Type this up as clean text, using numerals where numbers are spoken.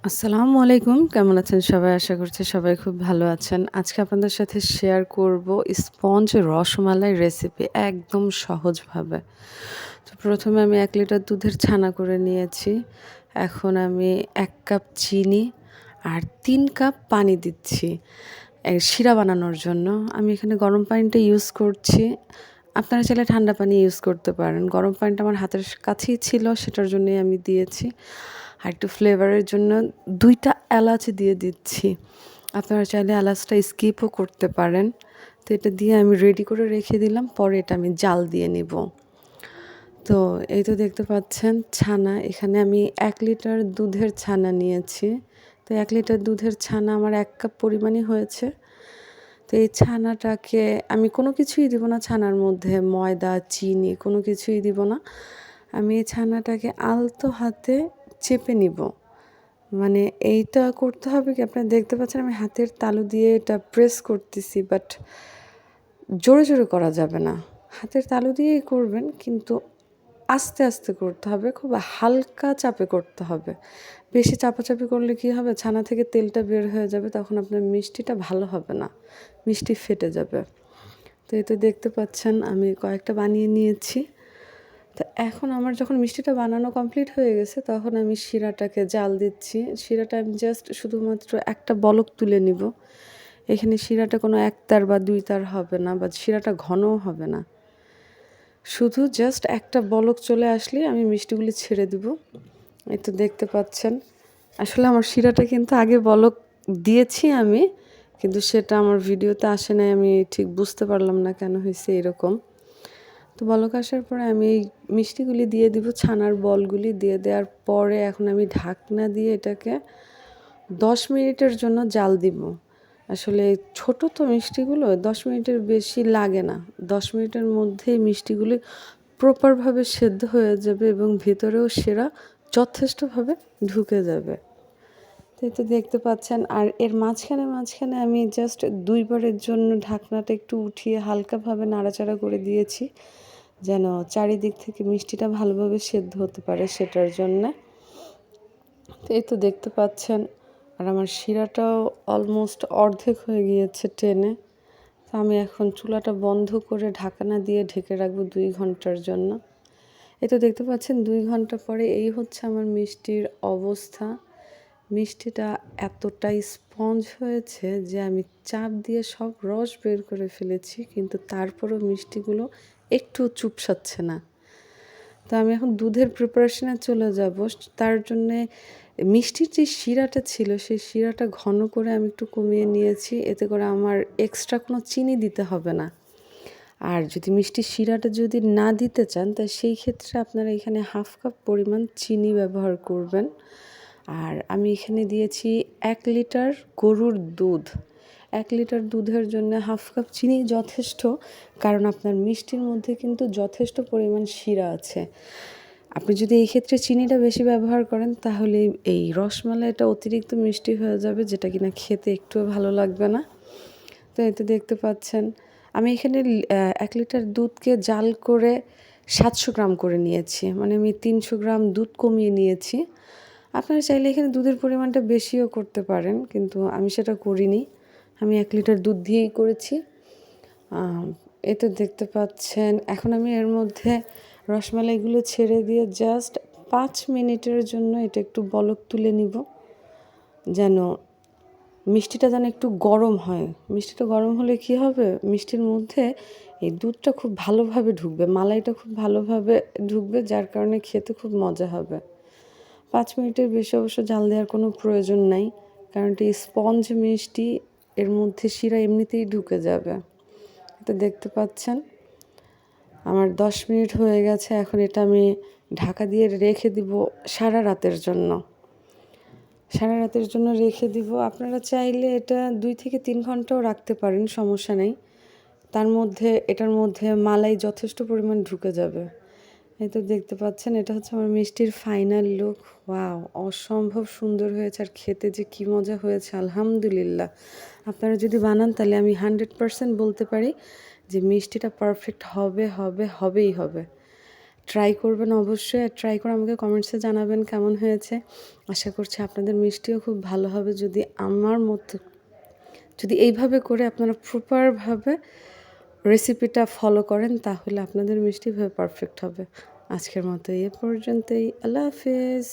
আসসালামু আলাইকুম। কেমন আছেন সবাই? আশা করছি সবাই খুব ভালো আছেন। আজকে আপনাদের সাথে শেয়ার করব স্পঞ্জ রসমালাই রেসিপি একদম সহজভাবে। তো ১ম এ আমি ১ লিটার দুধের ছানা করে নিয়েছি। এখন আমি ১ কাপ চিনি আর ৩ কাপ পানি দিচ্ছি শিরা বানানোর জন্য। আমি এখানে গরম পানিটা ইউজ করছি। আপনারা চাইলে ঠান্ডা পানি ইউজ করতে পারেন। গরম পানিটা আমার হাতের কাছেই ছিল, সেটার জন্যই আমি দিয়েছি। আর একটু ফ্লেভারের জন্য ২ টা এলাচ দিয়ে দিচ্ছি। আপনারা চাইলে এলাচটা স্কিপও করতে পারেন। তো এটা দিয়ে আমি রেডি করে রেখে দিলাম। পরে এটা আমি জাল দিয়ে নিব। তো এই তো দেখতে পাচ্ছেন ছানা। এখানে আমি ১ লিটার দুধের ছানা নিয়েছি। তো ১ লিটার দুধের ছানা আমার ১ কাপ পরিমাণই হয়েছে। তো এই ছানাটাকে আমি কোনো কিছুই দিব না ছানার মধ্যে, ময়দা, চিনি কোনো কিছুই দিব না। আমি এই ছানাটাকে আলতো হাতে চেপে নিব। মানে এইটা করতে হবে কি, আপনারা দেখতে পাচ্ছেন আমি হাতের তালু দিয়ে এটা প্রেস করতেছি, বাট জোরে, জোরে করা যাবে না। হাতের তালু দিয়েই করবেন, কিন্তু আস্তে, আস্তে করতে হবে। খুব হালকা চাপে করতে হবে। বেশি চাপাচাপি করলে কী হবে, ছানা থেকে তেলটা বের হয়ে যাবে, তখন আপনার মিষ্টিটা ভালো হবে না। মিষ্টি ফেটে যাবে। তো এই তো দেখতে পাচ্ছেন আমি কয়েকটা বানিয়ে নিয়েছি। তো এখন আমার যখন মিষ্টিটা বানানো কমপ্লিট হয়ে গেছে, তখন আমি শিরাটাকে জাল দিচ্ছি। শিরাটা আমি জাস্ট শুধুমাত্র একটা বলক তুলে নিব। এখানে শিরাটা কোনো ১ তার বা ২ তার হবে না, বা শিরাটা ঘনও হবে না। শুধু জাস্ট একটা বলক চলে আসলেই আমি মিষ্টিগুলি ছেড়ে দিব। এই তো দেখতে পাচ্ছেন। আসলে আমার শিরাটা কিন্তু আগে বলক দিয়েছি আমি, কিন্তু সেটা আমার ভিডিওতে আসে নাই। আমি ঠিক বুঝতে পারলাম না কেন হয়েছে এরকম। তো বলক আসার পরে আমি এই মিষ্টিগুলি দিয়ে দিব, ছানার বলগুলি দিয়ে দেওয়ার পরে এখন আমি ঢাকনা দিয়ে এটাকে ১০ মিনিটের জন্য জাল দিব। আসলে ছোট তো মিষ্টিগুলো ১০ মিনিটের বেশি লাগে না। ১০ মিনিটের মধ্যেই মিষ্টিগুলি প্রপারভাবে সেদ্ধ হয়ে যাবে এবং ভেতরেও সেরা যথেষ্টভাবে ঢুকে যাবে। তো এই তো দেখতে পাচ্ছেন। আর এর মাঝখানে, মাঝখানে আমি জাস্ট ২ বারের জন্য ঢাকনাটা একটু উঠিয়ে হালকাভাবে নাড়াচাড়া করে দিয়েছি, যেন চারিদিক থেকে মিষ্টিটা ভালোভাবে সেদ্ধ হতে পারে সেটার জন্যে। তো এই তো দেখতে পাচ্ছেন। আর আমার শিরাটাও অলমোস্ট অর্ধেক হয়ে গিয়েছে টেনে। তো আমি এখন চুলাটা বন্ধ করে ঢাকনা দিয়ে ঢেকে রাখবো ২ ঘন্টার জন্য। এই তো দেখতে পাচ্ছেন ২ ঘন্টা পরে এই হচ্ছে আমার মিষ্টির অবস্থা। মিষ্টিটা এতটাই স্পঞ্জ হয়েছে যে আমি চাপ দিয়ে সব রস বের করে ফেলেছি, কিন্তু তারপরও মিষ্টিগুলো একটুও চুপসাচ্ছে না। তো আমি এখন দুধের প্রিপারেশনে চলে যাব। তার জন্যে মিষ্টির যে শিরাটা ছিল, সেই শিরাটা ঘন করে আমি একটু কমিয়ে নিয়েছি। এতে করে আমার এক্সট্রা কোনো চিনি দিতে হবে না। আর যদি মিষ্টির শিরাটা যদি না দিতে চান, তা সেই ক্ষেত্রে আপনারা এখানে 1/2 কাপ পরিমাণ চিনি ব্যবহার করবেন। আর আমি এখানে দিয়েছি ১ লিটার গরুর দুধ। ১ লিটার দুধের জন্য 1/2 কাপ চিনি যথেষ্ট। কারণ আপনার মিষ্টির মধ্যে কিন্তু যথেষ্ট পরিমাণ শিরা আছে। আপনি যদি এই ক্ষেত্রে চিনিটা বেশি ব্যবহার করেন, তাহলে এই রসমালাইটা অতিরিক্ত মিষ্টি হয়ে যাবে, যেটা কিনা খেতে একটুও ভালো লাগবে না। তো এই তো দেখতে পাচ্ছেন। আমি এখানে ১ লিটার দুধকে জাল করে ৭০০ গ্রাম করে নিয়েছি। মানে আমি ৩০০ গ্রাম দুধ কমিয়ে নিয়েছি। আপনারা চাইলে এখানে দুধের পরিমাণটা বেশিও করতে পারেন, কিন্তু আমি সেটা করিনি। আমি ১ লিটার দুধ দিয়েই করেছি। এই তো দেখতে পাচ্ছেন। এখন আমি এর মধ্যে রসমালাইগুলো ছেড়ে দিয়ে জাস্ট ৫ মিনিটের জন্য এটা একটু বলক তুলে নিব, যেন মিষ্টিটা যেন একটু গরম হয়। মিষ্টিটা গরম হলে কী হবে, মিষ্টির মধ্যে এই দুধটা খুব ভালোভাবে ঢুকবে, মালাইটা খুব ভালোভাবে ঢুকবে, যার কারণে খেতে খুব মজা হবে। ৫ মিনিটের বেশি অবশ্য জাল দেওয়ার কোনো প্রয়োজন নাই, কারণ এটা স্পঞ্জ মিষ্টি, এর মধ্যে শিরা এমনিতেই ঢুকে যাবে। এটা দেখতে পাচ্ছেন আমার ১০ মিনিট হয়ে গেছে। এখন এটা আমি ঢাকা দিয়ে রেখে দিব সারা রাতের জন্য। সারা রাতের জন্য রেখে দিব। আপনারা চাইলে এটা ২ থেকে ৩ ঘন্টাও রাখতে পারেন, সমস্যা নেই। এটার মধ্যে মালাই যথেষ্ট পরিমাণ ঢুকে যাবে। এই তো দেখতে পাচ্ছেন, এটা হচ্ছে আমার মিষ্টির ফাইনাল লুক। ওয়াও! অসম্ভব সুন্দর হয়েছে, আর খেতে যে কী মজা হয়েছে আলহামদুলিল্লাহ। আপনারা যদি বানান, তাহলে আমি 100% বলতে পারি যে মিষ্টিটা পারফেক্ট হবে, হবেই হবে। ট্রাই করবেন অবশ্যই। আর ট্রাই করে আমাকে কমেন্টসে জানাবেন কেমন হয়েছে। আশা করছি আপনাদের মিষ্টিও খুব ভালো হবে যদি আমার মতো যদি এইভাবে করে আপনারা প্রপারভাবে রেসিপিটা ফলো করেন তাহলে আপনাদের মিষ্টি পারফেক্ট হবে। আজকের মতো এ পর্যন্তই। আল্লাহ হাফেজ।